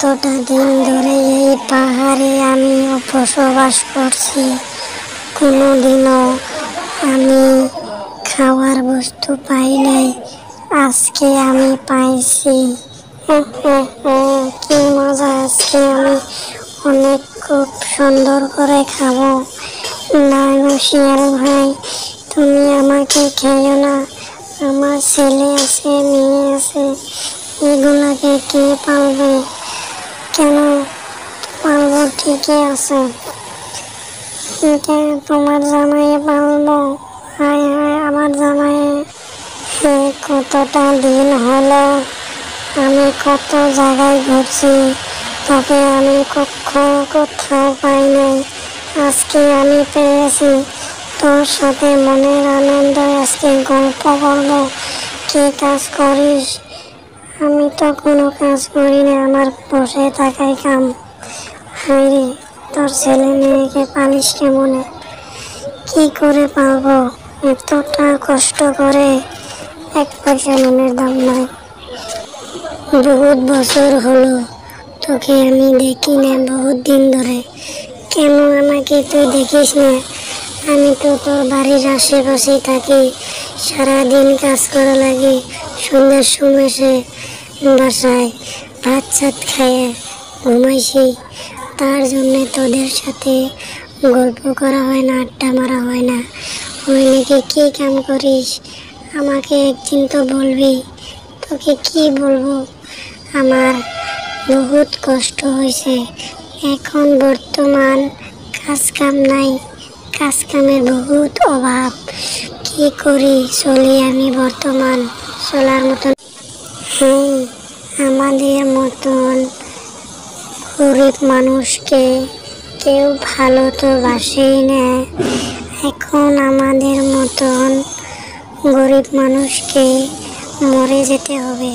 এতটা দিন ধরে এই পাহাড়ে আমি বসবাস করছি, কোনোদিনও আমি খাওয়ার বস্তু পাই নাই। আজকে আমি পাইছি। কি মজা! আজকে আমি অনেক খুব সুন্দর করে খাবো। না শিয়াল ভাই, তুমি আমাকে খেও না। আমার ছেলে আছে, মেয়ে আছে, এগুলাকে কে পালবে? কেন পালবো? ঠিকই আছে, তোমার জামাইয়ে পালবো। হায় হায়, আমার জামাইয়ে। কতটা দিন হলো আমি কত জায়গায় ঘুরছি, তবে আমি কোথাও পাই নাই। আজকে আমি পেয়েছি। তোর সাথে মনের আনন্দ আজকে গল্প করবো। কি কাজ করিস? আমি তো কোনো কাজ করি না, আমার বসে থাকাই কাম। হায় রে, তোর ছেলে মেয়েকে পালিস কেমনে? কি করে পাবো? এতটা কষ্ট করে এক পয়সা নুনের দাম নাই। বহুত বছর হলো তোকে আমি দেখি না, বহুত দিন ধরে। কেন আমাকে তুই দেখিস না? আমি তো তোর বাড়ির আশেপাশেই থাকি, সারাদিন কাজ করা লাগে। সন্ধ্যার সময় সে বাসায় ভাত চাত খাইয়ে ঘুমাইছি। তার জন্যে তোদের সাথে গল্প করা হয় না, আড্ডা মারা হয় না। ওই নাকি কি কাম করিস? আমাকে একদিন তো বলবি। তোকে কি বলবো? আমার বহুত কষ্ট হয়েছে। এখন বর্তমান কাজ কাম নাই, কাজ কামের বহুত অভাব। কি করি চলি আমি বর্তমান চলার মতন? হ্যাঁ, আমাদের মতন গরিব মানুষকে কেউ ভালো তো বাসেই না। এখন আমাদের মতন গরিব মানুষকে মরে যেতে হবে।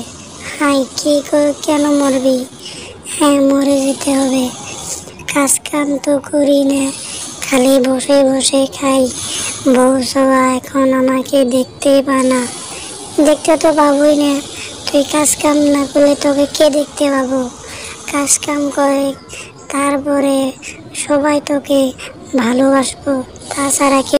হাই, কেন মরবি? হ্যাঁ, মরে যেতে হবে। কাজ কাম তো করি না, খালি বসে বসে খাই। বউ সবা এখন আমাকে দেখতেই পা না। দেখতে তো পাবোই না। তুই কাজ কাম না করলে তোকে কে দেখতে পাবো? কাজ কাম করে, তারপরে সবাই তোকে ভালোবাসবো। তাছাড়া